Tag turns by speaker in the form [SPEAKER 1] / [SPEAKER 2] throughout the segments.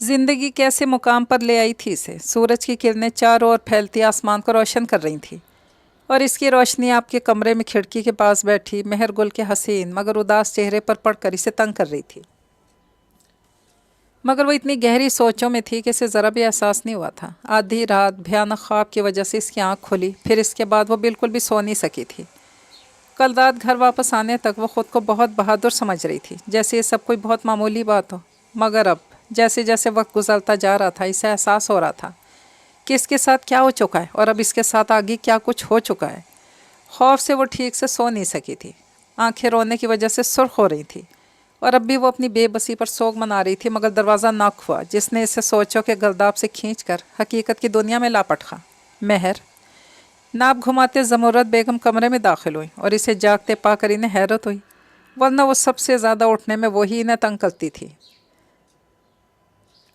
[SPEAKER 1] जिंदगी कैसे मुकाम पर ले आई थी इसे। सूरज की किरणें चारों ओर फैलती आसमान को रोशन कर रही थी और इसकी रोशनी आपके कमरे में खिड़की के पास बैठी मेहरगुल के हसीन मगर उदास चेहरे पर पड़कर इसे तंग कर रही थी। मगर वो इतनी गहरी सोचों में थी कि इसे ज़रा भी एहसास नहीं हुआ था। आधी रात भयानक ख्वाब की वजह से इसकी आंख खुली, फिर इसके बाद वो बिल्कुल भी सो नहीं सकी थी। कल रात घर वापस आने तक वो ख़ुद को बहुत बहादुर समझ रही थी, जैसे ये सब कोई बहुत मामूली बात हो। मगर अब जैसे जैसे वक्त गुजरता जा रहा था इसे एहसास हो रहा था कि इसके साथ क्या हो चुका है और अब इसके साथ आगे क्या कुछ हो चुका है। खौफ से वो ठीक से सो नहीं सकी थी, आंखें रोने की वजह से सुर्ख हो रही थी और अब भी वो अपनी बेबसी पर सोग मना रही थी। मगर दरवाज़ा नॉक हुआ, जिसने इसे सोचों के गर्दाब से खींचकर हकीकत की दुनिया में लापटखा। महर नाप घुमाते ज़मुरत बेगम कमरे में दाखिल हुई और इसे जागते पाकर इन्हें हैरत हुई, वरना वो सबसे ज़्यादा उठने में वही इन्हें तंग करती थी।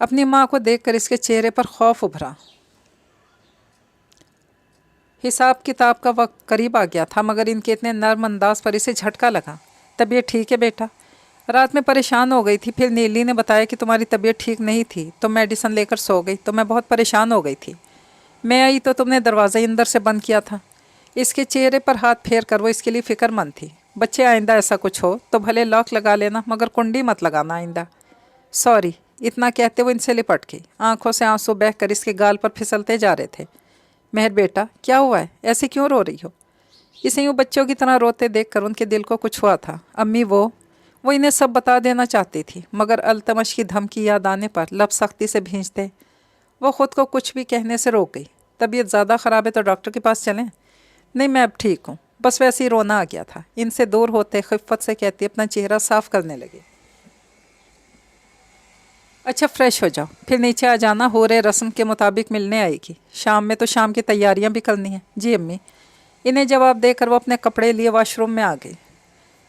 [SPEAKER 1] अपनी माँ को देखकर इसके चेहरे पर खौफ उभरा। हिसाब किताब का वक्त करीब आ गया था, मगर इनके इतने नर्म अंदाज पर इसे झटका लगा। तबीयत ठीक है बेटा? रात में परेशान हो गई थी, फिर नीली ने बताया कि तुम्हारी तबीयत ठीक नहीं थी तो मेडिसिन लेकर सो गई, तो मैं बहुत परेशान हो गई थी। मैं आई तो तुमने दरवाज़ा अंदर से बंद किया था। इसके चेहरे पर हाथ फेर कर वो इसके लिए फ़िक्रमंद थी। बच्चे, आइंदा ऐसा कुछ हो तो भले लॉक लगा लेना, मगर कुंडी मत लगाना आइंदा। सॉरी। इतना कहते वो इनसे लिपट गई। आंखों से आंसू बहकर इसके गाल पर फिसलते जा रहे थे। महर बेटा, क्या हुआ है? ऐसे क्यों रो रही हो? इसे यूँ बच्चों की तरह रोते देखकर उनके दिल को कुछ हुआ था। अम्मी वो इन्हें सब बता देना चाहती थी, मगर अल्तमश की धमकी याद आने पर लब सख्ती से भींचते वो ख़ुद को कुछ भी कहने से रोक गई। तबीयत ज़्यादा ख़राब है तो डॉक्टर के पास चलें? नहीं, मैं अब ठीक हूँ, बस वैसे ही रोना आ गया था। इनसे दूर होते खिफ़्फ़त से कहती अपना चेहरा साफ़ करने लगी। अच्छा, फ्रेश हो जाओ, फिर नीचे आ जाना, हो रहे रस्म के मुताबिक मिलने आएगी। शाम में तो शाम की तैयारियां भी करनी है। जी अम्मी। इन्हें जवाब देकर वो अपने कपड़े लिए वॉशरूम में आ गई,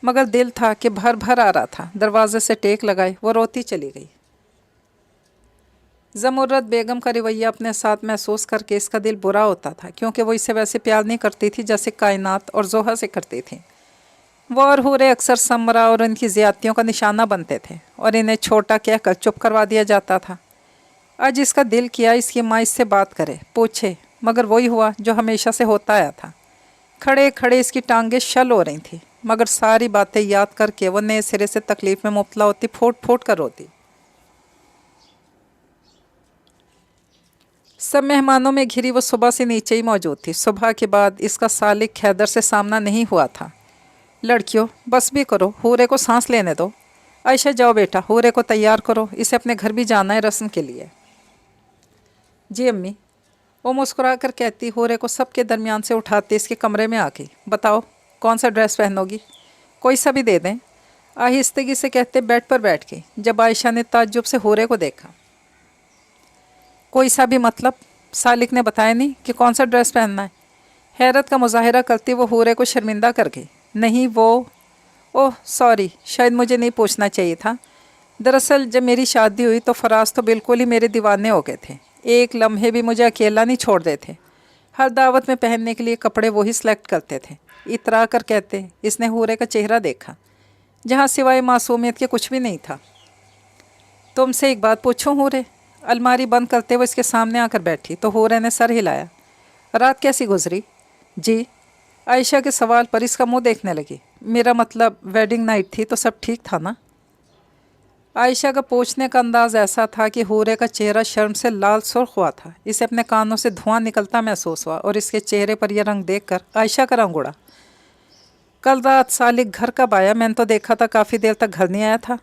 [SPEAKER 1] मगर दिल था कि भर भर आ रहा था। दरवाजे से टेक लगाए वो रोती चली गई। ज़मुरत बेगम का रवैया अपने साथ महसूस करके इसका दिल बुरा होता था, क्योंकि वो इसे वैसे प्यार नहीं करती थी जैसे कायनात और जोहा से करती थी। वो और हूरे अक्सर समरा और इनकी ज़्यादतियों का निशाना बनते थे और इन्हें छोटा कहकर चुप करवा दिया जाता था। आज इसका दिल किया इसकी माँ इससे बात करे, पूछे, मगर वही हुआ जो हमेशा से होता आया था। खड़े खड़े इसकी टांगें शल हो रही थी, मगर सारी बातें याद करके वो नए सिरे से तकलीफ़ में मुब्तला होती, फूट फूट कर रोती। सब मेहमानों में घिरी वो सुबह से नीचे ही मौजूद थी। सुबह के बाद इसका सालिक खैदर से सामना नहीं हुआ था। लड़कियों, बस भी करो, हूरे को सांस लेने दो। आयशा, जाओ बेटा, हूरे को तैयार करो, इसे अपने घर भी जाना है रस्म के लिए। जी अम्मी। वो मुस्कुरा कर कहती हूरे को सबके दरमियान से उठाते इसके कमरे में आ गई। बताओ, कौन सा ड्रेस पहनोगी? कोई सा भी दे दें, आहिस्तगी से कहते बेड पर बैठ गई। जब आयशा ने ताज्जुब से हूरे को देखा। कोई सा भी मतलब? सालिक ने बताया नहीं कि कौन सा ड्रेस पहनना है? हैरत का मुजाहिरा करती वो हूरे को शर्मिंदा कर गई। नहीं, वो ओह सॉरी, शायद मुझे नहीं पूछना चाहिए था। दरअसल जब मेरी शादी हुई तो फराज तो बिल्कुल ही मेरे दीवाने हो गए थे। एक लम्हे भी मुझे अकेला नहीं छोड़ देते। हर दावत में पहनने के लिए कपड़े वही सिलेक्ट करते थे। इतरा कर कहते इसने हूरे का चेहरा देखा, जहाँ सिवाय मासूमियत के कुछ भी नहीं था। तुमसे एक बात पूछूं हूरे? अलमारी बंद करते हुए इसके सामने आकर बैठी तो हूरे ने सर हिलाया। रात कैसी गुजरी? जी। आयशा के सवाल पर इसका मुंह देखने लगी। मेरा मतलब वेडिंग नाइट थी तो सब ठीक था ना? आयशा का पूछने का अंदाज ऐसा था कि हूरे का चेहरा शर्म से लाल सुर्ख हुआ था। इसे अपने कानों से धुआं निकलता महसूस हुआ और इसके चेहरे पर यह रंग देखकर आयशा का रंग उड़ा। कल रात सालिक घर कब आया? मैंने तो देखा था काफ़ी देर तक घर नहीं आया था।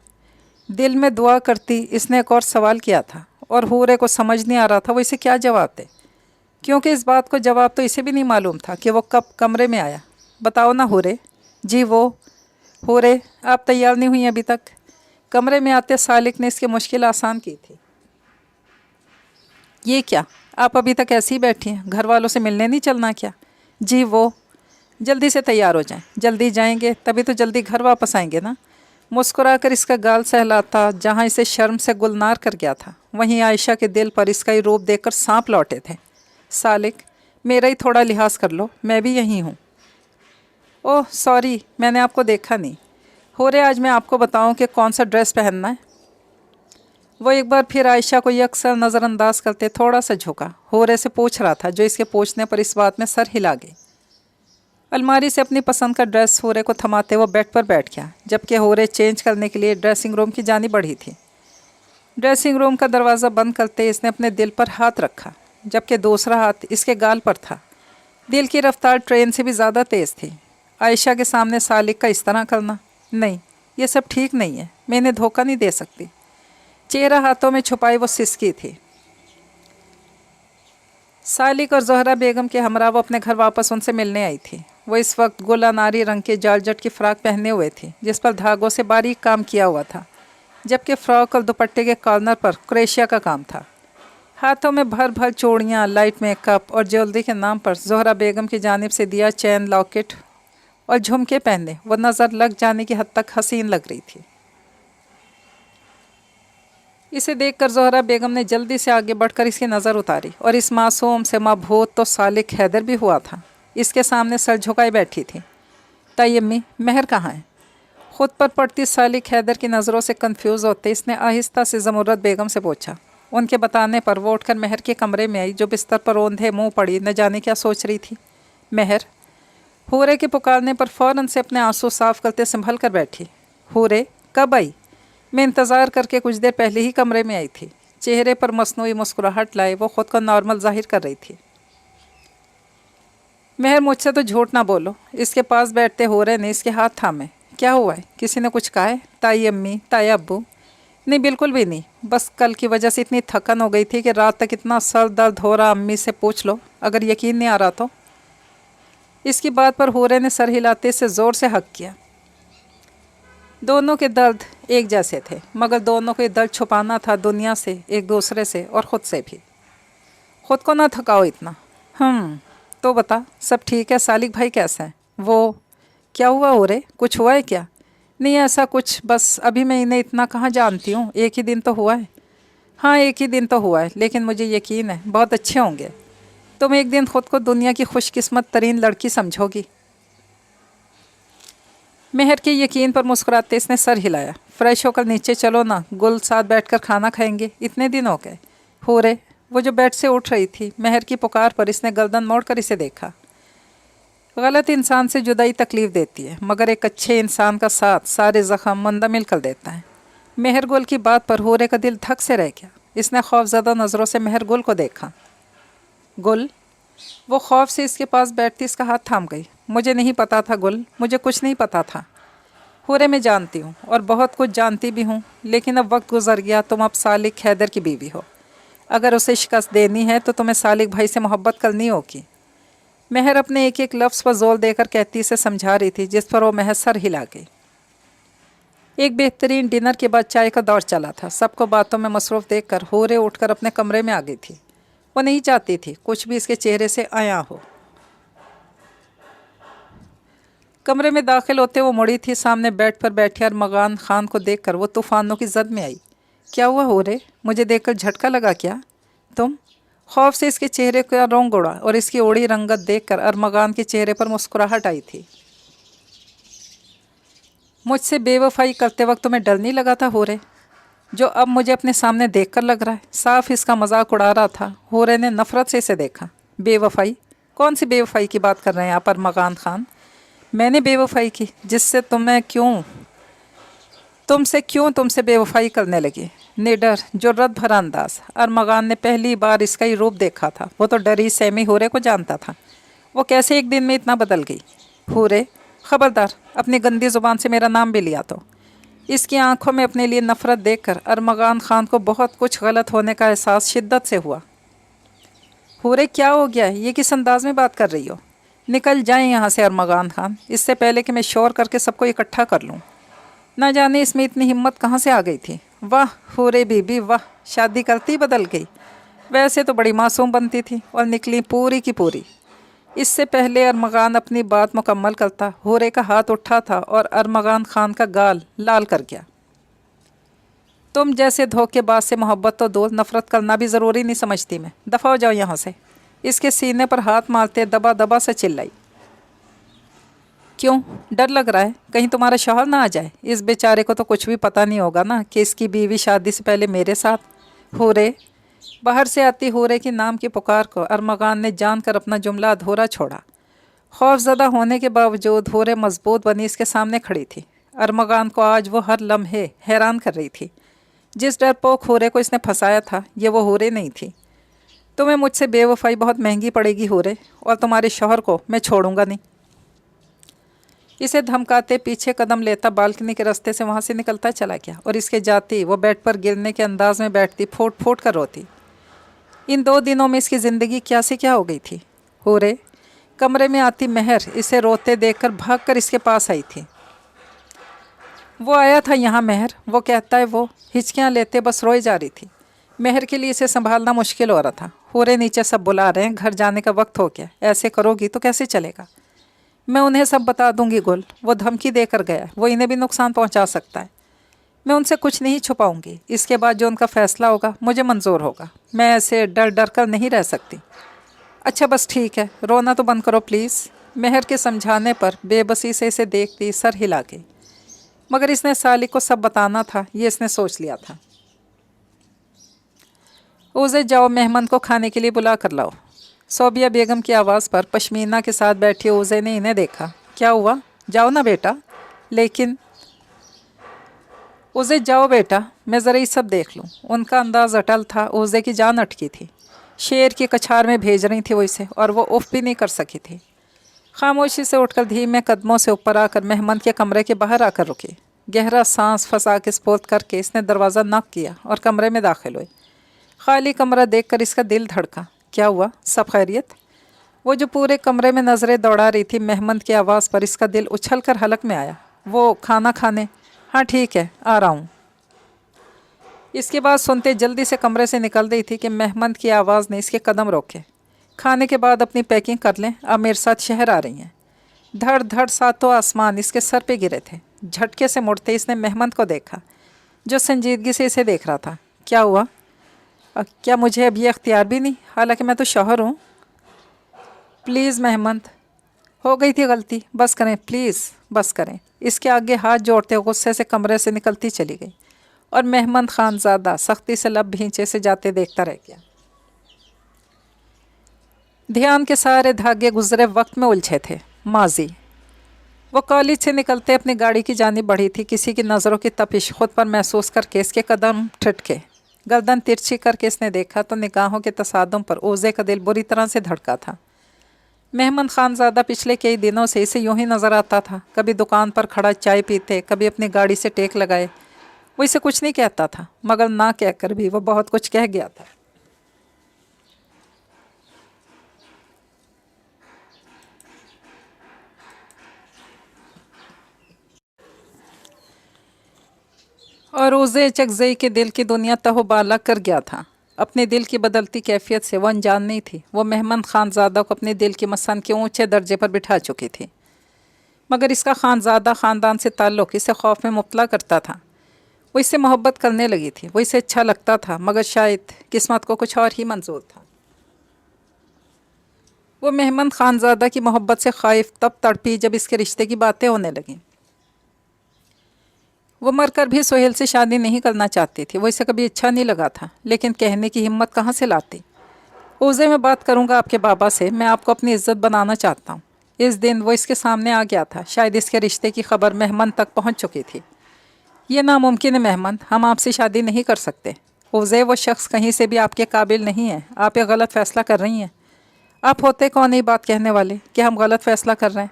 [SPEAKER 1] दिल में दुआ करती इसने एक और सवाल किया था और हूरे को समझ नहीं आ रहा था वो इसे क्या जवाब दे, क्योंकि इस बात को जवाब तो इसे भी नहीं मालूम था कि वो कब कमरे में आया। बताओ ना हूरे। जी वो। हूरे, आप तैयार नहीं हुई अभी तक? कमरे में आते सालिक ने इसकी मुश्किल आसान की थी। ये क्या, आप अभी तक ऐसी ही बैठी हैं? घर वालों से मिलने नहीं चलना क्या? जी वो। जल्दी से तैयार हो जाएं, जल्दी जाएंगे तभी तो जल्दी घर वापस आएंगे ना। मुस्कुराकर इसका गाल सहलाता, जहाँ इसे शर्म से गुलनार कर गया था, वहीं आयशा के दिल पर इसका ही रूप देखकर सांप लौटे थे। सालिक, मेरा ही थोड़ा लिहाज कर लो, मैं भी यहीं हूँ। ओह सॉरी, मैंने आपको देखा नहीं। हो रहे आज मैं आपको बताऊं कि कौन सा ड्रेस पहनना है। वो एक बार फिर आयशा को यकसर नज़रअंदाज करते थोड़ा सा झुका, होरे से पूछ रहा था, जो इसके पूछने पर इस बात में सर हिला गई। अलमारी से अपनी पसंद का ड्रेस होरे को थमाते वो बेड पर बैठ गया, जबकि होरे चेंज करने के लिए ड्रेसिंग रूम की जानी बढ़ी थी। ड्रेसिंग रूम का दरवाज़ा बंद करते इसने अपने दिल पर हाथ रखा, जबकि दूसरा हाथ इसके गाल पर था। दिल की रफ्तार ट्रेन से भी ज़्यादा तेज़ थी। आयशा के सामने सालिक का इस तरह करना, नहीं, ये सब ठीक नहीं है। मैं इन्हें धोखा नहीं दे सकती। चेहरा हाथों में छुपाई वो सिसकी थी। सालिक और ज़ोहरा बेगम के हमरा वो अपने घर वापस उनसे मिलने आई थी। वो इस वक्त गोला नारी रंग के जारजट की फ़्राक पहने हुए थी, जिस पर धागों से बारीक काम किया हुआ था, जबकि फ़्रॉक और दुपट्टे के कॉर्नर पर क्रोशिया का काम था। हाथों में भर भर चूड़ियाँ, लाइट मेकअप और ज्वेलरी के नाम पर ज़ोहरा बेगम की जानिब से दिया चैन, लॉकेट और झुमके पहने वो नज़र लग जाने की हद तक हसीन लग रही थी। इसे देखकर ज़ोहरा बेगम ने जल्दी से आगे बढ़कर इसकी नज़र उतारी और इस मासूम से मबहूत तो सालिक हैदर भी हुआ था। इसके सामने सर झुकाए बैठी थी। ताई अम्मी, महर कहाँ है? खुद पर पड़ती सालिक हैदर की नज़रों से कंफ्यूज होते इसने आहिस्ता से ज़मुरत बेगम से पूछा। उनके बताने पर वो उठकर महर के कमरे में आई, जो बिस्तर पर औंधे मुँह पड़ी न जाने क्या सोच रही थी। महर, हूरे के पुकारने पर फ़ौरन से अपने आंसू साफ करते संभल कर बैठी। हूरे, कब आई? मैं इंतज़ार करके कुछ देर पहले ही कमरे में आई थी। चेहरे पर मसनूई मुस्कुराहट लाए वो ख़ुद को नॉर्मल जाहिर कर रही थी। महर, मुझसे तो झूठ ना बोलो। इसके पास बैठते हो रहे ने इसके हाथ थामे। क्या हुआ है? किसी ने कुछ कहा है? ताई अम्मी, ताई अब्बू? नहीं, बिल्कुल भी नहीं। बस कल की वजह से इतनी थकन हो गई थी कि रात तक इतना सर दर्द हो रहा। अम्मी से पूछ लो, अगर यकीन नहीं आ रहा तो। इसकी बात पर होरे ने सर हिलाते से ज़ोर से हक किया। दोनों के दर्द एक जैसे थे, मगर दोनों को ये दर्द छुपाना था दुनिया से, एक दूसरे से और ख़ुद से भी। ख़ुद को ना थकाओ इतना। तो बता, सब ठीक है? सालिक भाई कैसे हैं? वो क्या हुआ हो रे? कुछ हुआ है क्या? नहीं, ऐसा कुछ, बस अभी मैं इन्हें इतना कहाँ जानती हूँ। एक ही दिन तो हुआ है। हाँ, एक ही दिन तो हुआ है, लेकिन मुझे यकीन है बहुत अच्छे होंगे। तुम एक दिन ख़ुद को दुनिया की खुशकिस्मत तरीन लड़की समझोगी। महर के यकीन पर मुस्कुराते इसने सर हिलाया। फ्रेश होकर नीचे चलो ना, गुल साथ बैठकर खाना खाएंगे। इतने दिन हो गए। हो रे, वो जो बेड से उठ रही थी। महर की पुकार पर इसने गर्दन मोड़कर इसे देखा। गलत इंसान से जुदाई तकलीफ़ देती है, मगर एक अच्छे इंसान का साथ सारे ज़ख्म मुंदमिल कर देता है। महर गुल की बात पर होरे का दिल धक से रह गया। इसने खौफज़दा नज़रों से महर गुल को देखा। गुल? वो खौफ से इसके पास बैठती इसका हाथ थाम गई। मुझे नहीं पता था गुल, मुझे कुछ नहीं पता था। होरे मैं जानती हूँ और बहुत कुछ जानती भी हूँ, लेकिन अब वक्त गुजर गया। तुम अब सालिक हैदर की बीवी हो। अगर उसे शिकस्त देनी है तो तुम्हें सालिक भाई से मोहब्बत करनी होगी। महर अपने एक एक लफ्ज़ पर जोर देकर कहती से समझा रही थी, जिस पर वो महर सर हिला गई। एक बेहतरीन डिनर के बाद चाय का दौर चला था। सबको बातों में मसरूफ़ देखकर होरे उठकर अपने कमरे में आ गई थी। वो नहीं चाहती थी कुछ भी इसके चेहरे से आया हो। कमरे में दाखिल होते वो मुड़ी थी। सामने बेड पर बैठे अरमगान खान को देखकर वो तूफ़ानों की जद में आई। क्या हुआ हो रे? मुझे देखकर झटका लगा क्या? तुम? खौफ से इसके चेहरे का रंग उड़ा और इसकी ओढ़ी रंगत देखकर अरमगान के चेहरे पर मुस्कुराहट आई थी। मुझसे बेवफाई करते वक्त तुम्हें डर नहीं लगा था हो रे, जो अब मुझे अपने सामने देखकर लग रहा है? साफ इसका मजाक उड़ा रहा था। हो रे ने नफ़रत से इसे देखा। बेवफाई? कौन सी बेवफाई की बात कर रहे हैं आप अरमगान खान? मैंने बेवफाई की? जिससे तुमसे बेवफाई करने लगी? निडर, जुर्रत भरा अंदाज। अरमगान ने पहली बार इसका ही रूप देखा था। वो तो डरी सहमी होरे को जानता था। वो कैसे एक दिन में इतना बदल गई? होरे, ख़बरदार, अपनी गंदी ज़ुबान से मेरा नाम भी लिया तो। इसकी आंखों में अपने लिए नफ़रत देखकर अरमगान खान को बहुत कुछ गलत होने का एहसास शिद्दत से हुआ। होरे, क्या हो गया? ये किस अंदाज में बात कर रही हो? निकल जाएं यहाँ से अरमगान खान, इससे पहले कि मैं शोर करके सबको इकट्ठा कर लूँ। ना जाने इसमें इतनी हिम्मत कहाँ से आ गई थी। वाह होरे बीबी वाह, शादी करती बदल गई। वैसे तो बड़ी मासूम बनती थी और निकली पूरी की पूरी। इससे पहले अरमगान अपनी बात मुकम्मल करता, होरे का हाथ उठा था और अरमगान खान का गाल लाल कर गया। तुम जैसे धोखेबाज से मोहब्बत तो दूर, नफ़रत करना भी ज़रूरी नहीं समझती मैं। दफ़ा हो जाओ यहाँ से। इसके सीने पर हाथ मारते दबा दबा से चिल्लाई। क्यों, डर लग रहा है कहीं तुम्हारा शौहर ना आ जाए? इस बेचारे को तो कुछ भी पता नहीं होगा ना कि इसकी बीवी शादी से पहले मेरे साथ। होरे। बाहर से आती होरे की नाम की पुकार को अरमगान ने जानकर अपना जुमला अधूरा छोड़ा। खौफजदा होने के बावजूद होरे मजबूत बनी इसके सामने खड़ी थी। अरमगान को आज वो हर लम्हे हैरान कर रही थी। जिस डरपोक होरे को इसने फंसाया था ये वो होरे नहीं थी। तुम्हें मुझसे बेवफाई बहुत महंगी पड़ेगी होरे, और तुम्हारे शौहर को मैं छोड़ूंगा नहीं। इसे धमकाते पीछे कदम लेता बालकनी के रास्ते से वहाँ से निकलता चला गया और इसके जाती वो बेड पर गिरने के अंदाज में बैठती फोट फोट कर रोती। इन 2 दिनों में इसकी ज़िंदगी क्या से क्या हो गई थी। होरे। कमरे में आती मेहर इसे रोते देखकर भागकर इसके पास आई थी। वो आया था यहाँ मेहर, वो कहता है। वो हिचकियाँ लेते बस रोई जा रही थी। मेहर के लिए इसे संभालना मुश्किल हो रहा था। होरे नीचे सब बुला रहे हैं, घर जाने का वक्त हो गया, ऐसे करोगी तो कैसे चलेगा? मैं उन्हें सब बता दूंगी गुल, वो धमकी देकर गया, वो इन्हें भी नुकसान पहुंचा सकता है। मैं उनसे कुछ नहीं छुपाऊंगी, इसके बाद जो उनका फैसला होगा मुझे मंजूर होगा। मैं ऐसे डर डर कर नहीं रह सकती। अच्छा बस ठीक है, रोना तो बंद करो प्लीज़। मेहर के समझाने पर बेबसी से इसे देखती सर हिला गई। मगर इसने साली को सब बताना था, ये इसने सोच लिया था। उसे जाओ मेहमान को खाने के लिए बुला कर लाओ। सोबिया बेगम की आवाज़ पर पश्मीना के साथ बैठी उसे ने इन्हें देखा। क्या हुआ, जाओ ना बेटा। लेकिन उसे जाओ बेटा, मैं ज़रा ये सब देख लूँ। उनका अंदाज अटल था, उसे की जान अटकी थी। शेर की कछार में भेज रही थी वो इसे, और वो उफ भी नहीं कर सकी थी। खामोशी से उठकर धीमे कदमों से ऊपर आकर मेहमान के कमरे के बाहर आकर रुकी। गहरा सांस फंसा के स्पोर्ट करके इसने दरवाज़ा नॉक किया और कमरे में दाखिल हुई। खाली कमरा देखकर इसका दिल धड़का। क्या हुआ, सब खैरियत? वो जो पूरे कमरे में नज़रें दौड़ा रही थी, मेहमान की आवाज़ पर इसका दिल उछल कर हलक में आया। वो खाना खाने? हाँ ठीक है, आ रहा हूँ। इसकी बात सुनते जल्दी से कमरे से निकल रही थी कि मेहमान की आवाज़ ने इसके कदम रोके। खाने के बाद अपनी पैकिंग कर लें, अब मेरे साथ शहर आ रही हैं। धड़ धड़ सातों आसमान इसके सर पे गिरे थे। झटके से मुड़ते इसने मेहमान को देखा जो संजीदगी से इसे देख रहा था। क्या हुआ, क्या मुझे अब ये अख्तियार भी नहीं, हालांकि मैं तो शौहर हूँ? प्लीज़ मेहमान, हो गई थी गलती, बस करें प्लीज़, बस करें। इसके आगे हाथ जोड़ते गुस्से से कमरे से निकलती चली गई और मेहमान खानज़ादा सख्ती से लब भींचे से जाते देखता रह गया। ध्यान के सारे धागे गुजरे वक्त में उलझे थे। माजी। वो कॉलेज से निकलते अपनी गाड़ी की जानिब बढ़ी थी। किसी की नज़रों की तपिश खुद पर महसूस करके इसके कदम ठिठके। गर्दन तिरछी करके इसने देखा तो निगाहों के तसादुम पर ओज़े का दिल बुरी तरह से धड़का था। मेहमान खानज़ादा पिछले कई दिनों से इसे यूं ही नज़र आता था। कभी दुकान पर खड़ा चाय पीते, कभी अपनी गाड़ी से टेक लगाए। वो इसे कुछ नहीं कहता था, मगर ना कहकर भी वो बहुत कुछ कह गया था। और उसे चकजई के दिल की दुनिया तहोबाला कर गया था। अपने दिल की बदलती कैफियत से वो अनजान नहीं थी। वो मेहमान खानज़ादा को अपने दिल की मसन के ऊंचे दर्जे पर बिठा चुकी थी, मगर इसका खानज़ादा ख़ानदान से ताल्लुक़ इसे खौफ में मुब्तला करता था। वो इससे मोहब्बत करने लगी थी, वो इसे अच्छा लगता था, मगर शायद किस्मत को कुछ और ही मंजूर था। वो मेहमान खानज़ादा की मोहब्बत से ख़ाइफ तब तड़पी जब इसके रिश्ते की बातें होने लगीं। वो मरकर भी सोहेल से शादी नहीं करना चाहती थी। वो इसे कभी अच्छा नहीं लगा था, लेकिन कहने की हिम्मत कहाँ से लाती। उसे मैं बात करूँगा आपके बाबा से, मैं आपको अपनी इज्जत बनाना चाहता हूँ। इस दिन वो इसके सामने आ गया था। शायद इसके रिश्ते की खबर मेहमान तक पहुँच चुकी थी। ये नामुमकिन है मेहमान, हम आपसे शादी नहीं कर सकते। उसे वो शख्स कहीं से भी आपके काबिल नहीं है। आप ये गलत फ़ैसला कर रही हैं। आप होते कौन ही बात कहने वाले कि हम गलत फ़ैसला कर रहे हैं।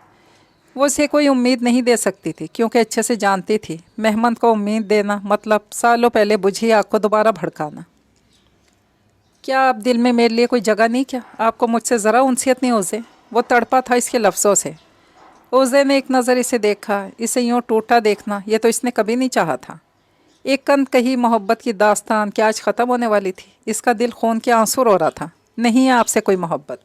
[SPEAKER 1] वो उसे कोई उम्मीद नहीं दे सकती थी, क्योंकि अच्छे से जानती थी मेहमान को उम्मीद देना मतलब सालों पहले बुझी आग को दोबारा भड़काना। क्या आप दिल में मेरे लिए कोई जगह नहीं? क्या आपको मुझसे ज़रा उनसियत नहीं? उसे वो तड़पा था इसके लफ्ज़ों से। उसे ने एक नज़र इसे देखा। इसे यूँ टूटा देखना ये तो इसने कभी नहीं चाहा था। एक कंद कही मोहब्बत की दास्तान क्या आज ख़त्म होने वाली थी। इसका दिल खून के आंसू रो रहा था। नहीं है आपसे कोई मोहब्बत।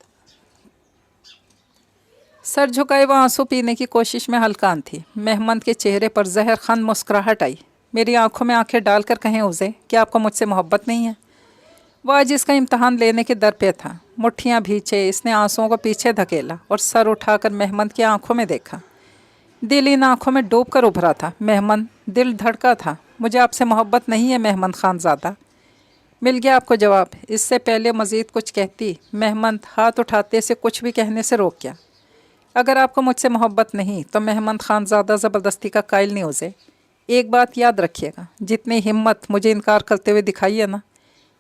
[SPEAKER 1] सर झुकाए वो आंसू पीने की कोशिश में हल्कान थी। मेहमान के चेहरे पर जहर खन मुस्कुराहट आई। मेरी आंखों में आंखें डालकर कहें उसे कि आपको मुझसे मोहब्बत नहीं है। वो आज इसका इम्तहान लेने के दर पे था। मुट्ठियाँ भींचे इसने आंसुओं को पीछे धकेला और सर उठाकर मेहमान की आंखों में देखा। दिल इन आंखों में डूब कर उभरा था। मेहमन, दिल धड़का था। मुझे आपसे मोहब्बत नहीं है मेहमन खानज़ादा। मिल गया आपको जवाब। इससे पहले मज़ीद कुछ कहती, मेहमंद हाथ उठाते से कुछ भी कहने से रोक गया। अगर आपको मुझसे मोहब्बत नहीं तो मेहमंद खानज़ादा ज़बरदस्ती का कायल नहीं उसे। एक बात याद रखिएगा, जितनी हिम्मत मुझे इनकार करते हुए दिखाई है ना,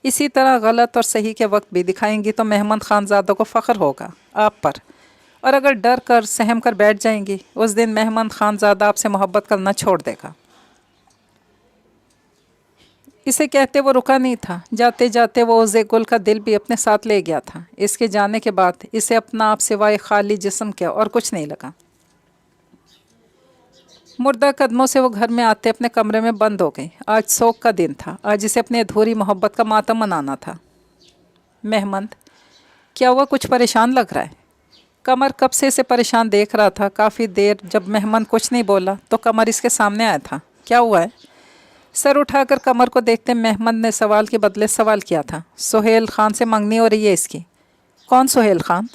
[SPEAKER 1] इसी तरह गलत और सही के वक्त भी दिखाएंगी तो मेहमंद खानज़ादा को फ़ख्र होगा आप पर। और अगर डर कर सहम कर बैठ जाएंगी, उस दिन मेहमंद खानज़ादा आपसे मोहब्बत करना छोड़ देगा। इसे कहते वो रुका नहीं था। जाते जाते वो उज़े गुल का दिल भी अपने साथ ले गया था। इसके जाने के बाद इसे अपना आप सिवाय खाली जिस्म के और कुछ नहीं लगा। मुर्दा कदमों से वो घर में आते अपने कमरे में बंद हो गई। आज शोक का दिन था। आज इसे अपनी अधूरी मोहब्बत का मातम मनाना था। मेहमंद, क्या हुआ, कुछ परेशान लग रहा है? कमर कब से इसे परेशान देख रहा था। काफ़ी देर जब मेहमंद कुछ नहीं बोला तो कमर इसके सामने आया था। क्या हुआ है? सर उठाकर कमर को देखते मेहमंद ने सवाल के बदले सवाल किया था। सुहेल खान से मंगनी हो रही है इसकी। कौन सुहेल खान?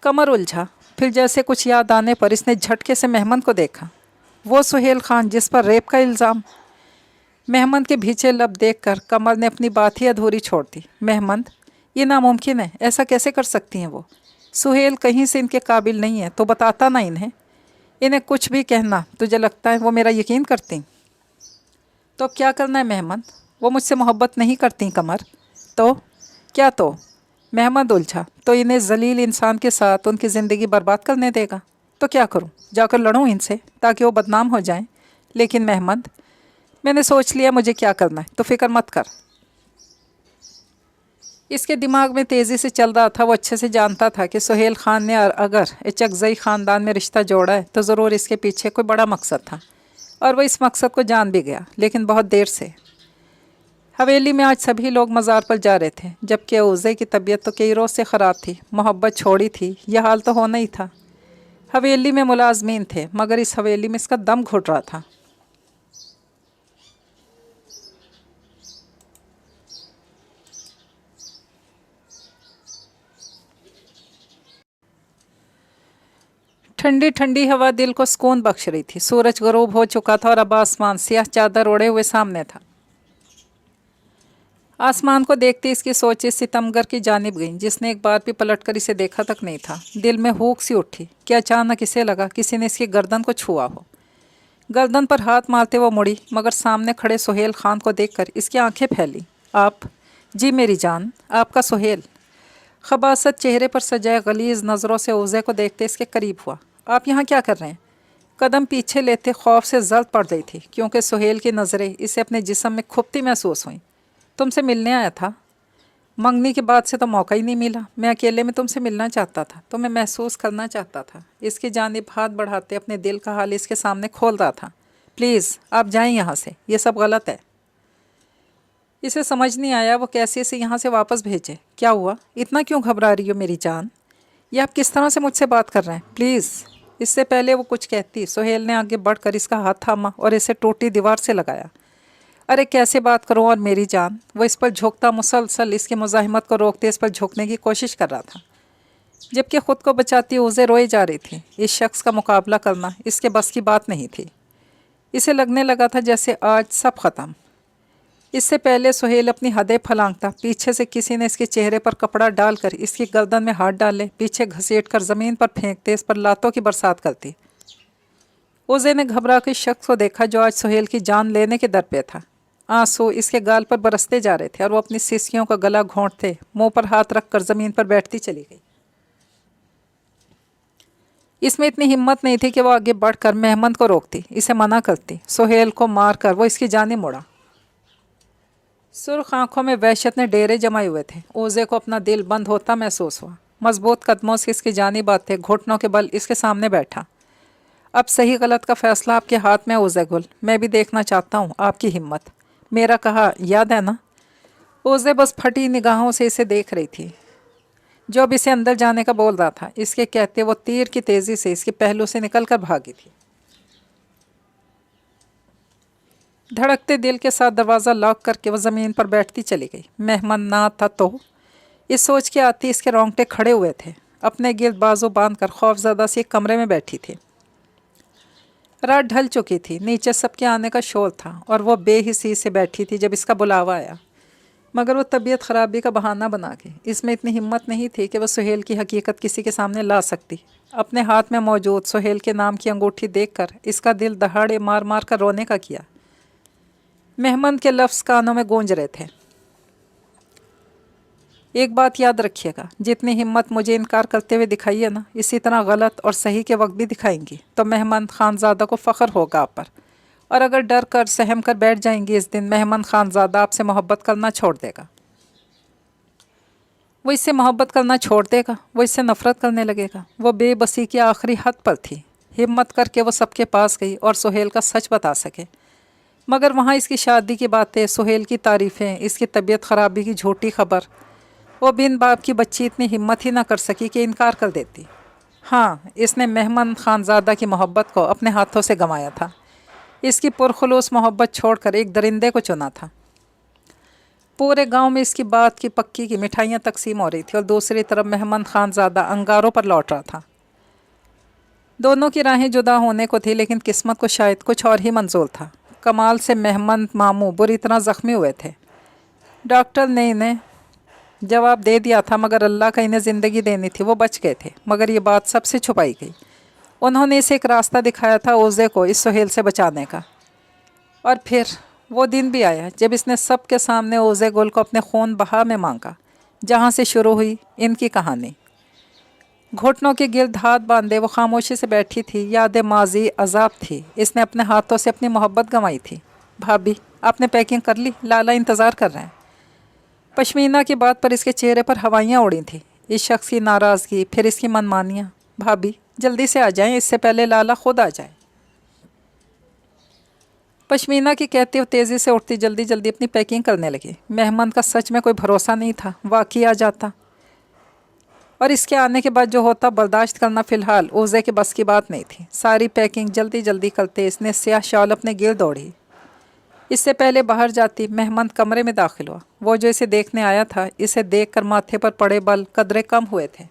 [SPEAKER 1] कमर उलझा। फिर जैसे कुछ याद आने पर इसने झटके से मेहमंद को देखा। वो सुहेल खान जिस पर रेप का इल्ज़ाम। मेहमंद के भीचे लब देखकर कमर ने अपनी बात ही अधूरी छोड़ दी। मेहमंद, ये नामुमकिन है, ऐसा कैसे कर सकती हैं वो? सुहेल कहीं से इनके काबिल नहीं है तो बताता ना इन्हें कुछ भी कहना। तुझे लगता है वो मेरा यकीन करती? तो अब क्या करना है मेहमंद? वो मुझसे मोहब्बत नहीं करती कमर। तो क्या? तो मेहमंद उलझा। तो इन्हें जलील इंसान के साथ उनकी ज़िंदगी बर्बाद करने देगा? तो क्या करूं? जाकर लड़ूं इनसे ताकि वो बदनाम हो जाएं? लेकिन मेहमंद, मैंने सोच लिया मुझे क्या करना है, तो फिक्र मत कर। इसके दिमाग में तेज़ी से चल रहा था। वो अच्छे से जानता था कि सुहेल खान ने अगर चकजई ख़ानदान में रिश्ता जोड़ा है तो ज़रूर इसके पीछे कोई बड़ा मकसद था, और वह इस मकसद को जान भी गया, लेकिन बहुत देर से। हवेली में आज सभी लोग मज़ार पर जा रहे थे, जबकि उज़े की तबीयत तो कई रोज़ से ख़राब थी। मोहब्बत छोड़ी थी, यह हाल तो होना ही था। हवेली में मुलाजमीन थे, मगर इस हवेली में इसका दम घुट रहा था। ठंडी ठंडी हवा दिल को सुकून बख्श रही थी। सूरज गरूब हो चुका था और अब आसमान सियाह चादर ओढ़े हुए सामने था। आसमान को देखते इसकी सोच इस सितमगर की जानिब गई जिसने एक बार भी पलटकर इसे देखा तक नहीं था। दिल में हुक सी उठी कि अचानक इसे लगा किसी ने इसकी गर्दन को छुआ हो। गर्दन पर हाथ मारते वो मुड़ी, मगर सामने खड़े सुहेल खान को देखकर इसकी आंखें फैली। आप? जी मेरी जान, आपका सुहेल। खबासत चेहरे पर सजाए गलीज नज़रों से उज़े को देखते इसके करीब हुआ। आप यहाँ क्या कर रहे हैं? कदम पीछे लेते खौफ से जल्द पड़ गई थी, क्योंकि सुहेल की नज़रें इसे अपने जिस्म में खुपती महसूस हुई। तुमसे मिलने आया था। मंगनी के बाद से तो मौका ही नहीं मिला। मैं अकेले में तुमसे मिलना चाहता था, तो मैं महसूस करना चाहता था। इसकी जानिब हाथ बढ़ाते अपने दिल का हाल इसके सामने खोल रहा था। प्लीज़ आप जाएं यहाँ से, ये सब गलत है। इसे समझ नहीं आया वो कैसे इसे यहाँ से वापस भेजे। क्या हुआ, इतना क्यों घबरा रही हो मेरी जान? ये आप किस तरह से मुझसे बात कर रहे हैं? प्लीज़। इससे पहले वो कुछ कहती, सुहेल ने आगे बढ़कर इसका हाथ थामा और इसे टूटी दीवार से लगाया। अरे कैसे बात करूं और मेरी जान? वो इस पर झुकता मुसलसल इसकी मुज़ाहिमत को रोकते इस पर झुकने की कोशिश कर रहा था, जबकि ख़ुद को बचाती उसे रोए जा रही थी। इस शख्स का मुकाबला करना इसके बस की बात नहीं थी। इसे लगने लगा था जैसे आज सब ख़त्म। इससे पहले सुहेल अपनी हदें फलांगता, पीछे से किसी ने इसके चेहरे पर कपड़ा डालकर इसकी गर्दन में हाथ डाले, पीछे घसीट कर ज़मीन पर फेंकते इस पर लातों की बरसात करती। उज़े ने घबरा कर शख्स को देखा जो आज सुहेल की जान लेने के दर पे था। आंसू इसके गाल पर बरसते जा रहे थे और वो अपनी सिसकियों का गला घोंटते मुंह पर हाथ रखकर ज़मीन पर बैठती चली गई। इसमें इतनी हिम्मत नहीं थी कि वो आगे बढ़कर मेहमंद को रोकती, इसे मना करती। सुहेल को मार कर वो इसकी जानिब मुड़ा। सुर्ख आंखों में वहशत ने डेरे जमाए हुए थे। ओज़े को अपना दिल बंद होता महसूस हुआ। मजबूत कदमों से इसकी जानिब आते घुटनों के बल इसके सामने बैठा। अब सही गलत का फैसला आपके हाथ में है ओज़े गुल। मैं भी देखना चाहता हूँ आपकी हिम्मत। मेरा कहा याद है ना? ओज़े बस फटी निगाहों से इसे देख रही थी, जो अब इसे अंदर जाने का बोल रहा था। इसके कहते वो तीर की तेज़ी से इसके पहलू से निकल कर भागी थी। धड़कते दिल के साथ दरवाज़ा लॉक करके वो ज़मीन पर बैठती चली गई। मेहमान ना था तो इस सोच के आती इसके रोंगटे खड़े हुए थे। अपने गिर्द बाजू बांध कर खौफज़दा से एक कमरे में बैठी थी। रात ढल चुकी थी, नीचे सबके आने का शोर था और वो बेहिसी से बैठी थी जब इसका बुलावा आया। मगर वो तबीयत ख़राबी का बहाना बना के, इसमें इतनी हिम्मत नहीं थी कि वह सुहेल की हकीकत किसी के सामने ला सकती। अपने हाथ में मौजूद सुहेल के नाम की अंगूठी देखकर इसका दिल दहाड़े मार मार कर रोने का किया। मेहमन के लफ्ज़ कानों में गूंज रहे थे। एक बात याद रखिएगा, जितनी हिम्मत मुझे इनकार करते हुए दिखाई है ना, इसी तरह गलत और सही के वक्त भी दिखाएंगी तो मेहमान खानज़ादा को फ़ख्र होगा आप पर। और अगर डर कर सहम कर बैठ जाएंगी, इस दिन मेहमान खानज़ादा आपसे मोहब्बत करना छोड़ देगा। वो इससे मोहब्बत करना छोड़ देगा, वो इससे नफ़रत करने लगेगा। वो बेबसी की आखिरी हद पर थी। हिम्मत करके वो सबके पास गई और सुहेल का सच बता सके। मगर वहाँ इसकी शादी की बातें, सुहेल की तारीफ़ें, इसकी तबीयत ख़राबी की झूठी खबर, वो बिन बाप की बच्ची इतनी हिम्मत ही ना कर सकी कि इनकार कर देती। हाँ, इसने मेहमान खानज़ादा की मोहब्बत को अपने हाथों से गंवाया था। इसकी पुरखुलूस मोहब्बत छोड़कर एक दरिंदे को चुना था। पूरे गांव में इसकी बात की पक्की की मिठाइयाँ तकसीम हो रही थी और दूसरी तरफ मेहमान खानज़ादा अंगारों पर लौट रहा था। दोनों की राहें जुदा होने को थी, लेकिन किस्मत को शायद कुछ और ही मंजूर था। कमाल से मेहमान मामू बुरी तरह ज़ख्मी हुए थे। डॉक्टर ने इन्हें जवाब दे दिया था, मगर अल्लाह का इन्हें ज़िंदगी देनी थी, वो बच गए थे। मगर ये बात सबसे छुपाई गई। उन्होंने इसे एक रास्ता दिखाया था ओज़े को इस सुहेल से बचाने का। और फिर वो दिन भी आया जब इसने सबके सामने ओज़े गुल को अपने खून बहा में मांगा। जहाँ से शुरू हुई इनकी कहानी। घुटनों के गिर्द हाथ बांधे वो खामोशी से बैठी थी। याद माजी अजाब थी। इसने अपने हाथों से अपनी मोहब्बत गंवाई थी। भाभी, आपने पैकिंग कर ली? लाला इंतज़ार कर रहे हैं। पश्मीना की बात पर इसके चेहरे पर हवाइयाँ उड़ी थीं। इस शख्स की नाराज़गी, फिर इसकी मनमानियाँ। भाभी जल्दी से आ जाएं, इससे पहले लाला खुद आ जाए। पश्मीना की कहती वो तेज़ी से उठती जल्दी जल्दी अपनी पैकिंग करने लगी। मेहमान का सच में कोई भरोसा नहीं था, वाकई आ जाता और इसके आने के बाद जो होता बर्दाश्त करना फ़िलहाल ओज़े के बस की बात नहीं थी। सारी पैकिंग जल्दी जल्दी करते इसने स्याह शॉल अपने गिर्द ओढ़ी। इससे पहले बाहर जाती मेहमान कमरे में दाखिल हुआ। वो जो इसे देखने आया था, इसे देखकर माथे पर पड़े बल कदरे कम हुए थे।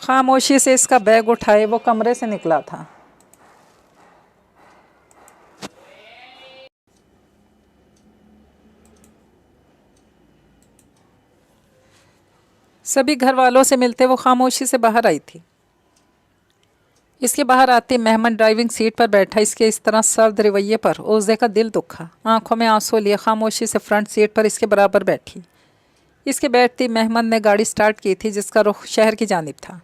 [SPEAKER 1] खामोशी से इसका बैग उठाए वो कमरे से निकला था। सभी घर वालों से मिलते वो खामोशी से बाहर आई थी। इसके बाहर आते मेहमान ड्राइविंग सीट पर बैठा। इसके इस तरह सर्द रवैये पर ओज़े का दिल दुखा। आंखों में आंसू लिए खामोशी से फ्रंट सीट पर इसके बराबर बैठी। इसके बैठती मेहमान ने गाड़ी स्टार्ट की थी, जिसका रुख शहर की जानिब था।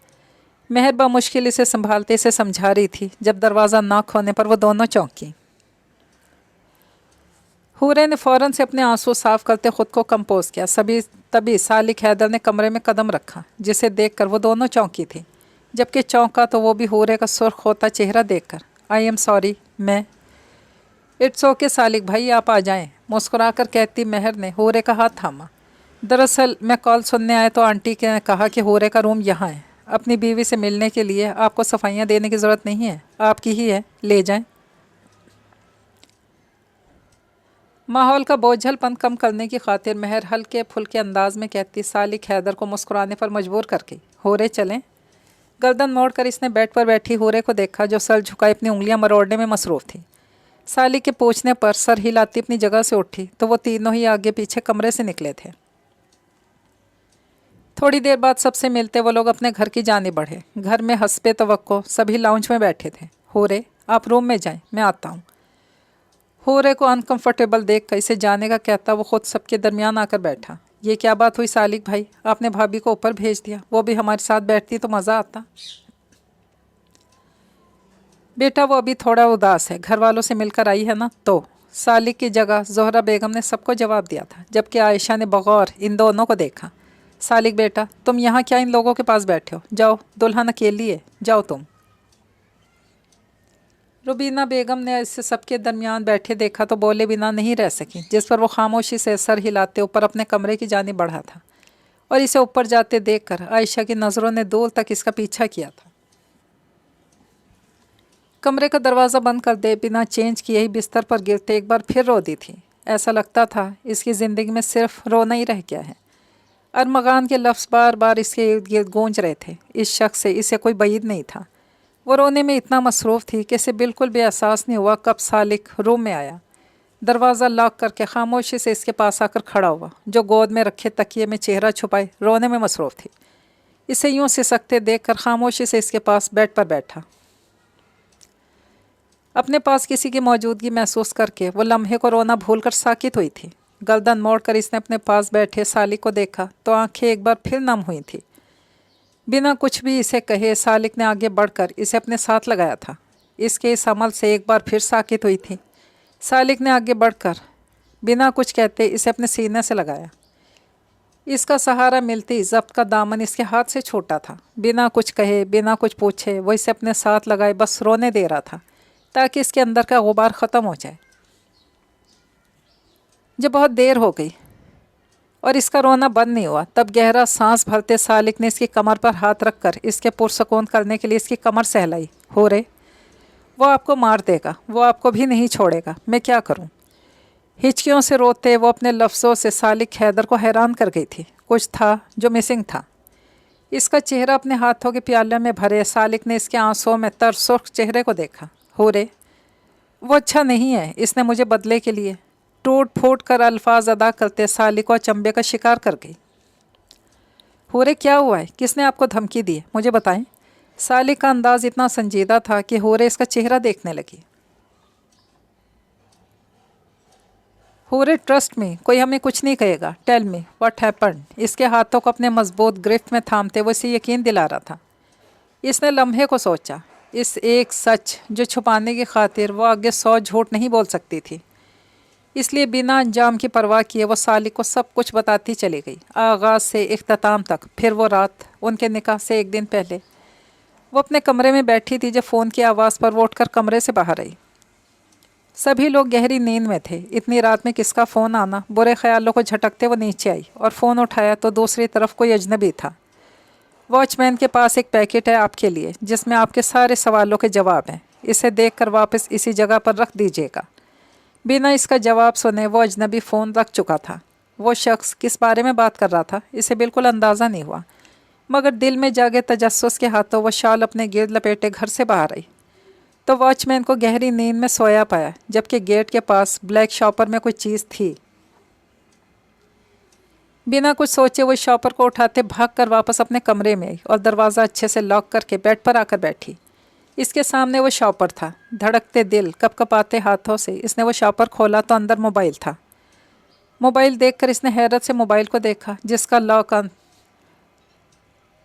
[SPEAKER 1] मेहर मुश्किल इसे संभालते इसे समझा रही थी। जब दरवाज़ा नॉक होने पर वो दोनों चौंकी। हूरे ने फ़ौरन से अपने आंसू साफ करते खुद को कंपोज किया। तभी सालिक हैदर ने कमरे में कदम रखा, जिसे देखकर वो दोनों चौंकी थी। जबकि चौंका तो वो भी हूरे का सुर्ख होता चेहरा देखकर। आई एम सॉरी, मैं इट्स ओके सालिक भाई, आप आ जाएं, मुस्कुराकर कहती मेहर ने हूरे का हाथ थामा। दरअसल मैं कॉल सुनने आए तो आंटी ने कहा कि हूरे का रूम यहाँ है। अपनी बीवी से मिलने के लिए आपको सफाइयाँ देने की ज़रूरत नहीं है, आपकी ही है, ले जाएं। माहौल का बोझलपन कम करने की खातिर मेहर हल्के फुल्के अंदाज में कहती, सालिक हैदर को मुस्कुराने पर मजबूर करके, हूरे चलें। गर्दन मोड़कर इसने बेड पर बैठी हूरे को देखा, जो सर झुकाए अपनी उंगलियां मरोड़ने में मसरूफ़ थी। सालिक के पूछने पर सर हिलाती अपनी जगह से उठी तो वो तीनों ही आगे पीछे कमरे से निकले थे। थोड़ी देर बाद सबसे मिलते वो लोग अपने घर की जानिब बढ़े। घर में हस्बे तवक्को सभी लाउंज में बैठे थे। हूरे, आप रूम में जाएं, मैं आता हूँ। हूरे को अनकंफर्टेबल देख कर इसे जाने का कहता वो खुद सबके दरमियान आकर बैठा। ये क्या बात हुई सालिक भाई, आपने भाभी को ऊपर भेज दिया, वो भी हमारे साथ बैठती तो मज़ा आता। बेटा वो अभी थोड़ा उदास है, घर वालों से मिलकर आई है ना, तो सालिक की जगह ज़ोहरा बेगम ने सबको जवाब दिया था, जबकि आयशा ने बगौर इन दोनों को देखा। सालिक बेटा, तुम यहाँ क्या इन लोगों के पास बैठे हो? जाओ, दुल्हन अकेली है, जाओ तुम। रुबीना बेगम ने इसे सबके दरमियान बैठे देखा तो बोले बिना नहीं रह सकी, जिस पर वो खामोशी से सर हिलाते ऊपर अपने कमरे की जानिब बढ़ा था और इसे ऊपर जाते देखकर आयशा की नज़रों ने दूर तक इसका पीछा किया था। कमरे का दरवाज़ा बंद कर दे बिना चेंज किए ही बिस्तर पर गिरते एक बार फिर रो दी थी। ऐसा लगता था इसकी ज़िंदगी में सिर्फ रोना ही रह गया है। अरमगान के लफ्ज़ बार बार इसके इर्द गिर्द गूंज रहे थे। इस शख्स से इसे कोई बईद नहीं था। वो रोने में इतना मसरूफ़ थी कि इसे बिल्कुल भी एहसास नहीं हुआ कब सालिक रूम में आया। दरवाज़ा लॉक करके खामोशी से इसके पास आकर खड़ा हुआ, जो गोद में रखे तकिए में चेहरा छुपाए रोने में मसरूफ़ थी। इसे यूं सिसकते देखकर खामोशी से इसके पास बेड पर बैठा। अपने पास किसी की मौजूदगी महसूस करके वो लम्हे को रोना भूलकर साकित हुई थी। गर्दन मोड़कर इसने अपने पास बैठे सालिक को देखा तो आंखें एक बार फिर नम हुई थी। बिना कुछ भी इसे कहे सालिक ने आगे बढ़कर इसे अपने साथ लगाया था। इसके इस अमल से एक बार फिर साकित हुई थी। सालिक ने आगे बढ़कर बिना कुछ कहते इसे अपने सीने से लगाया। इसका सहारा मिलती जब्त का दामन इसके हाथ से छूटा था। बिना कुछ कहे बिना कुछ पूछे वो इसे अपने साथ लगाए बस रोने दे रहा था ताकि इसके अंदर का गुबार ख़त्म हो जाए। जब बहुत देर हो गई और इसका रोना बंद नहीं हुआ, तब गहरा सांस भरते सालिक ने इसकी कमर पर हाथ रखकर इसके पुरसकून करने के लिए इसकी कमर सहलाई। हो रे, वो आपको मार देगा, वो आपको भी नहीं छोड़ेगा, मैं क्या करूं? हिचकियों से रोते वो अपने लफ्ज़ों से सालिक हैदर को हैरान कर गई थी। कुछ था जो मिसिंग था। इसका चेहरा अपने हाथों के प्याले में भरे सालिक ने इसके आंसुओं में तरसुर्ख चेहरे को देखा। हो रे, वो अच्छा नहीं है, इसने मुझे बदले के लिए। टूट फूट कर अल्फाज अदा करते सालिक को अचंभे का शिकार कर गई। हो रे, क्या हुआ है? किसने आपको धमकी दी है? मुझे बताएं। सालिक का अंदाज इतना संजीदा था कि हो रे इसका चेहरा देखने लगी। हो रे, ट्रस्ट में, कोई हमें कुछ नहीं कहेगा। Tell me what happened. इसके हाथों को अपने मजबूत गिरफ्त में थामते वो इसे यकीन दिला रहा था। इसने लम्हे को सोचा। इस एक सच जो छुपाने की खातिर वो आगे 100 झूठ नहीं बोल सकती थी, इसलिए बिना अंजाम की परवाह किए वो सालिक को सब कुछ बताती चली गई, आगाज़ से इख्तिताम तक। फिर वो रात, उनके निकाह से एक दिन पहले, वो अपने कमरे में बैठी थी जब फ़ोन की आवाज़ पर वो उठकर कमरे से बाहर आई। सभी लोग गहरी नींद में थे। इतनी रात में किसका फ़ोन आना? बुरे ख्यालों को झटकते वो नीचे आई और फ़ोन उठाया तो दूसरी तरफ कोई अजनबी था। वॉचमैन के पास एक पैकेट है आपके लिए, जिसमें आपके सारे सवालों के जवाब हैं। इसे देखकर वापस इसी जगह पर रख दीजिएगा। बिना इसका जवाब सुने वो अजनबी फ़ोन रख चुका था। वो शख्स किस बारे में बात कर रहा था इसे बिल्कुल अंदाज़ा नहीं हुआ, मगर दिल में जागे तजस्सुस के हाथों वो शाल अपने गिर्द लपेटे घर से बाहर आई तो वॉचमैन को गहरी नींद में सोया पाया, जबकि गेट के पास ब्लैक शॉपर में कोई चीज़ थी। बिना कुछ सोचे वो शॉपर को उठाते भागकर वापस अपने कमरे में आई और दरवाज़ा अच्छे से लॉक करके बेड पर आकर बैठी। इसके सामने वो शॉपर था। धड़कते दिल, कपकपाते हाथों से इसने वो शॉपर खोला तो अंदर मोबाइल था। मोबाइल देखकर इसने हैरत से मोबाइल को देखा, जिसका लॉक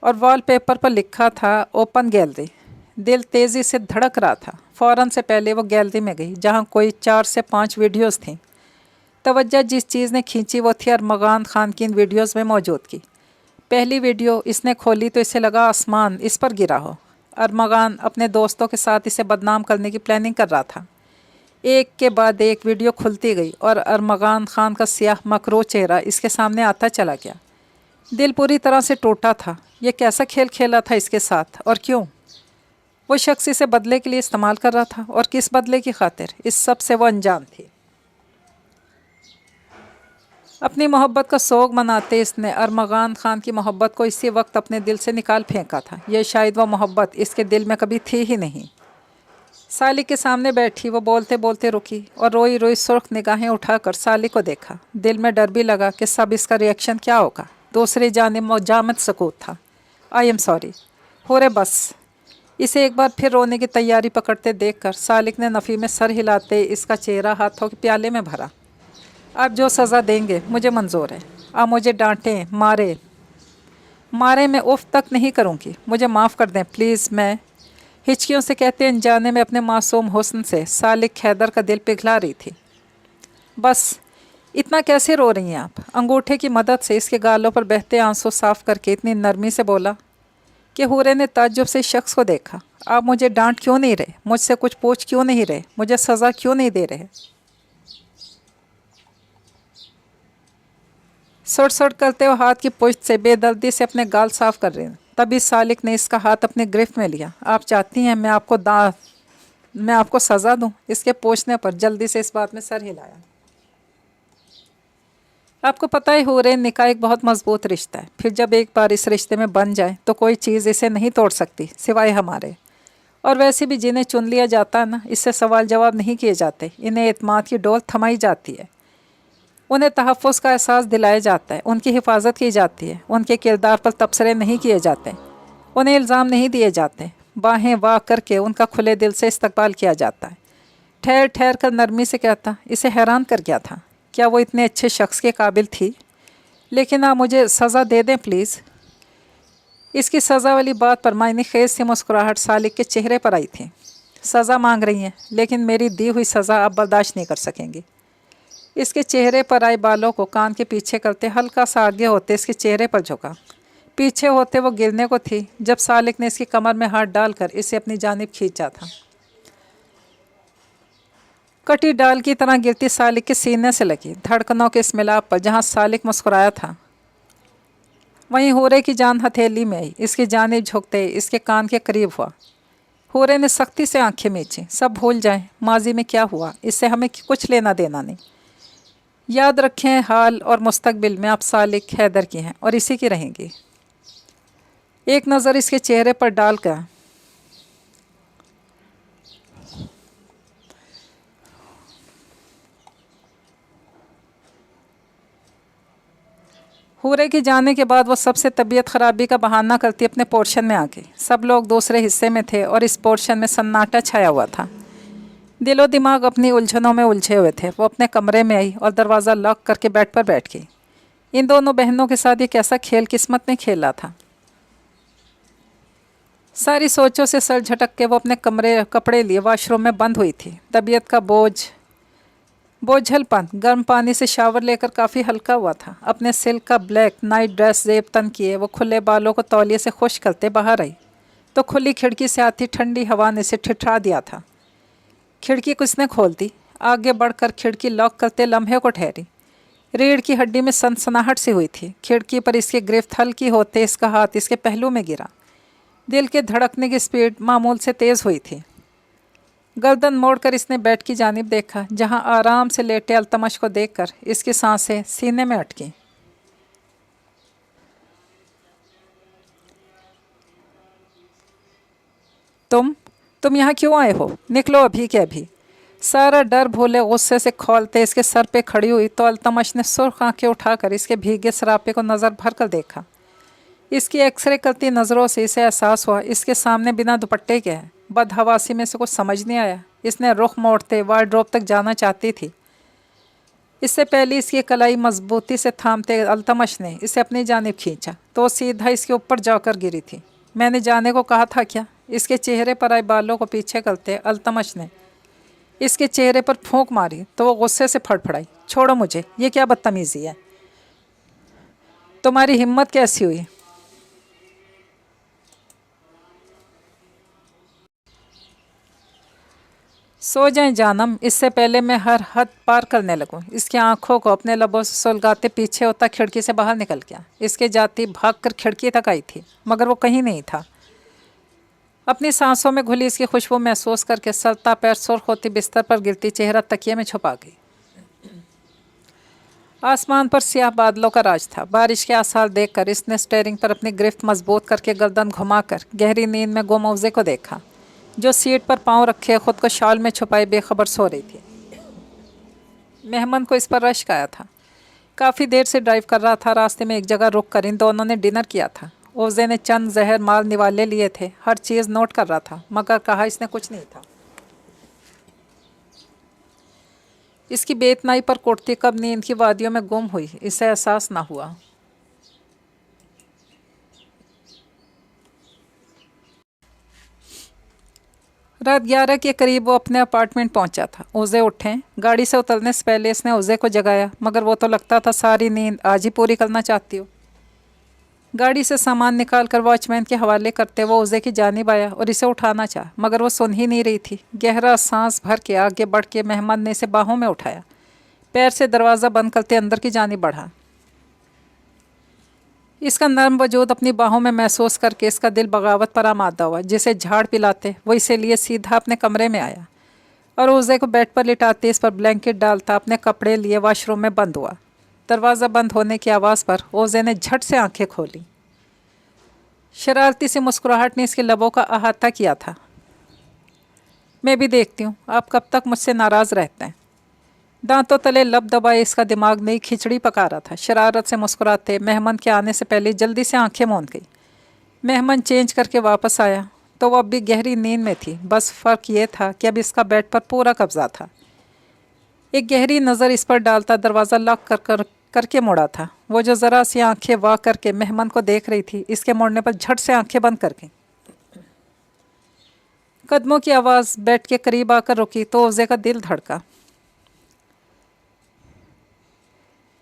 [SPEAKER 1] और वॉलपेपर पर लिखा था ओपन गैलरी। दिल तेज़ी से धड़क रहा था। फ़ौरन से पहले वो गैलरी में गई, जहाँ कोई 4 से 5 वीडियोज़ थीं। तवज्जो जिस चीज़ ने खींची वो थी अरमगान खान की इन वीडियोज़ में मौजूद की। पहली वीडियो इसने खोली तो इसे लगा आसमान इस पर गिरा हो। अरमगान अपने दोस्तों के साथ इसे बदनाम करने की प्लानिंग कर रहा था। एक के बाद एक वीडियो खुलती गई और अरमगान खान का सियाह मकरू चेहरा इसके सामने आता चला गया। दिल पूरी तरह से टूटा था। यह कैसा खेल खेला था इसके साथ और क्यों? वो शख्स इसे बदले के लिए इस्तेमाल कर रहा था और किस बदले की खातिर? इस सब से वो अनजान थी। अपनी मोहब्बत का सोग मनाते इसने अरमगान खान की मोहब्बत को इसी वक्त अपने दिल से निकाल फेंका था। यह शायद वह मोहब्बत इसके दिल में कभी थी ही नहीं। सालिक के सामने बैठी वो बोलते बोलते रुकी और रोई रोई सुर्ख निगाहें उठाकर सालिक को देखा। दिल में डर भी लगा कि सब इसका रिएक्शन क्या होगा। दूसरी जानिब जामत सकूत था। I am sorry. हो रे बस। इसे एक बार फिर रोने की तैयारी पकड़ते देखकर सालिक ने नफ़ी में सर हिलाते इसका चेहरा हाथों के प्याले में भरा। आप जो सज़ा देंगे मुझे मंजूर है। आप मुझे डांटें, मारे मैं उफ तक नहीं करूँगी। मुझे माफ़ कर दें प्लीज़। मैं हिचकियों से कहते अनजाने में अपने मासूम हुस्न से सालिक हैदर का दिल पिघला रही थी। बस इतना कैसे रो रही हैं आप? अंगूठे की मदद से इसके गालों पर बहते आंसू साफ करके इतनी नरमी से बोला कि हूरे ने ताज्जुब से शख्स को देखा। आप मुझे डांट क्यों नहीं रहे? मुझसे कुछ पूछ क्यों नहीं रहे? मुझे सज़ा क्यों नहीं दे रहे? सड़ सड़ करते हुए हाथ की पुश्त से बेदर्दी से अपने गाल साफ कर रहे हैं। तभी सालिक ने इसका हाथ अपने गिरफ्त में लिया। आप चाहती हैं मैं आपको सज़ा दूं? इसके पूछने पर जल्दी से इस बात में सर हिलाया। आपको पता ही हो रहे निकाह एक बहुत मजबूत रिश्ता है। फिर जब एक बार इस रिश्ते में बन जाए तो कोई चीज़ इसे नहीं तोड़ सकती सिवाय हमारे। और वैसे भी जिन्हें चुन लिया जाता है ना, इससे सवाल जवाब नहीं किए जाते, इन्हें एतमाद की डोर थमाई जाती है, उन्हें तहफ़्फ़ुज़ का एहसास दिलाया जाता है, उनकी हिफाजत की जाती है, उनके किरदार पर तबसरे नहीं किए जाते, उन्हें इल्ज़ाम नहीं दिए जाते, बाहें वाह करके उनका खुले दिल से इस्तकबाल किया जाता है। ठहर ठहर कर नरमी से कहता, इसे हैरान कर गया था, क्या वो इतने अच्छे शख्स के काबिल थी? लेकिन आप मुझे सज़ा दे दें प्लीज़। इसकी सज़ा वाली बात पर मायने खेज से मुस्कुराहट सालिक के चेहरे पर आई थी। सज़ा मांग रही हैं, लेकिन मेरी दी हुई सज़ा आप बर्दाश्त नहीं कर सकेंगी। इसके चेहरे पर आए बालों को कान के पीछे करते हल्का सा आगे होते इसके चेहरे पर झुका। पीछे होते वो गिरने को थी जब सालिक ने इसकी कमर में हाथ डालकर इसे अपनी जानिब खींचा था। कटी डाल की तरह गिरती सालिक के सीने से लगी। धड़कनों के इस मिलाप पर जहाँ सालिक मुस्कुराया था, वहीं हूरे की जान हथेली में आई। इसकी जानिब झुकते इसके कान के करीब हुआ। हूरे ने सख्ती से आंखें मींची। सब भूल जाएं, माजी में क्या हुआ, इससे हमें कुछ लेना देना नहीं। याद रखें, हाल और मुस्तकबिल में आप सालिक हैदर की हैं और इसी की रहेंगी। एक नज़र इसके चेहरे पर डालकर हूरे के जाने के बाद वो सबसे तबीयत ख़राबी का बहाना करती अपने पोर्शन में आ गई। सब लोग दूसरे हिस्से में थे और इस पोर्शन में सन्नाटा छाया हुआ था। दिलो दिमाग अपनी उलझनों में उलझे हुए थे। वो अपने कमरे में आई और दरवाज़ा लॉक करके बेड पर बैठ गई। इन दोनों बहनों के साथ ये कैसा खेल किस्मत ने खेला था। सारी सोचों से सर झटक के वो अपने कपड़े लिए वॉशरूम में बंद हुई थी। तबीयत का बोझलपन गर्म पानी से शावर लेकर काफ़ी हल्का हुआ था। अपने सिल्क का ब्लैक नाइट ड्रेस जेब तन किए वो खुले बालों को तौलिए से खुश करते बाहर आई तो खुली खिड़की से आती ठंडी हवा ने इसे ठिठरा दिया था। खिड़की किसने खोल दी? आगे बढ़कर खिड़की लॉक करते लम्हे को ठहरी। रीढ़ की हड्डी में सनसनाहट सी हुई थी। खिड़की पर इसकी गिरफ्त हल्की होते इसका हाथ इसके पहलू में गिरा। दिल के धड़कने की स्पीड मामूल से तेज़ हुई थी। गर्दन मोड़कर इसने बेड की जानिब देखा, जहां आराम से लेटे अल्तमश को देखकर इसकी सांसें सीने में अटकी। तुम यहाँ क्यों आए हो? निकलो अभी के अभी। सारा डर भूले गुस्से से खौलते इसके सर पे खड़ी हुई तो अल्तमश ने सुर्ख आंखें उठाकर इसके भीगे सरापे को नज़र भर कर देखा। इसकी एक्सरे करती नज़रों से इसे एहसास हुआ इसके सामने बिना दुपट्टे के है। बदहवासी में से कुछ समझ नहीं आया। इसने रुख मोड़ते वार्डरोब तक जाना चाहती थी। इससे पहले इसकी कलाई मजबूती से थामते अल्तमश ने इसे अपनी जानिब खींचा तो सीधा इसके ऊपर जाकर गिरी थी। मैंने जाने को कहा था क्या? इसके चेहरे पर आए बालों को पीछे करते अल्तमश ने इसके चेहरे पर फूंक मारी तो वो गुस्से से फड़फड़ाई। छोड़ो मुझे, ये क्या बदतमीज़ी है? तुम्हारी हिम्मत कैसी हुई? सो जाएं जानम, इससे पहले मैं हर हद पार करने लगूं। इसकी आंखों को अपने लबों से सुलगाते पीछे होता खिड़की से बाहर निकल गया। इसके जाती भागकर खिड़की तक आई थी मगर वो कहीं नहीं था। अपनी सांसों में घुली इसकी खुशबू महसूस करके सलता पैर सुर्ख होती बिस्तर पर गिरती चेहरा तकिए में छुपा गई। आसमान पर सियाह बादलों का राज था। बारिश के आसार देखकर इसने स्टीयरिंग पर अपनी गिरफ्त मजबूत करके गर्दन घुमाकर गहरी नींद में गुमौजे को देखा, जो सीट पर पांव रखे खुद को शॉल में छुपाए बेखबर सो रही थी। मेहमान को इस पर रश्क आया था। काफ़ी देर से ड्राइव कर रहा था। रास्ते में एक जगह रुक कर इन दोनों ने डिनर किया था। ओजे ने चंद जहर माल निवाले लिए थे। हर चीज़ नोट कर रहा था मगर कहा इसने कुछ नहीं था। इसकी बेतनाई पर कुर्ती कब नींद की वादियों में गुम हुई इसे एहसास ना हुआ। रात 11 के करीब वो अपने अपार्टमेंट पहुंचा था। ओजे उठे। गाड़ी से उतरने से पहले इसने ओजे को जगाया मगर वो तो लगता था सारी नींद आज ही पूरी करना चाहती हो। गाड़ी से सामान निकाल कर वॉचमैन के हवाले करते वो ओजे की जानिब आया और इसे उठाना चाहा मगर वो सुन ही नहीं रही थी। गहरा सांस भर के आगे बढ़ के मेहमान ने इसे बाहों में उठाया। पैर से दरवाज़ा बंद करते अंदर की जानिब बढ़ा। इसका नर्म वजूद अपनी बाहों में महसूस करके इसका दिल बगावत पर आमादा हुआ। जिसे झाड़ पिलाते वो इसे लिए सीधा अपने कमरे में आया और ओजे को बेड पर लिटाते इस पर ब्लैंकेट डालता अपने कपड़े लिए वॉशरूम में बंद हुआ। दरवाज़ा बंद होने की आवाज़ पर ओजे ने झट से आंखें खोली। शरारती सी मुस्कुराहट ने इसके लबों का अहाता किया था। मैं भी देखती हूँ आप कब तक मुझसे नाराज़ रहते हैं। दांतों तले लब दबाए इसका दिमाग नई खिचड़ी पका रहा था। शरारत से मुस्कुराते मेहमान के आने से पहले जल्दी से आंखें मूंद गई। मेहमान चेंज करके वापस आया तो वो अब भी गहरी नींद में थी। बस फ़र्क ये था कि अब इसका बेड पर पूरा कब्जा था। एक गहरी नज़र इस पर डालता दरवाज़ा लॉक करके मुड़ा था। वो जो ज़रा सी आंखें वाह करके मेहमान को देख रही थी, इसके मुड़ने पर झट से आंखें बंद कर गई। कदमों की आवाज़ बेड के करीब आकर रुकी तो उसे का दिल धड़का।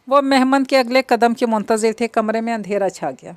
[SPEAKER 1] वो मेहमान के अगले कदम के मुंतज़िर थे। कमरे में अंधेरा छा गया।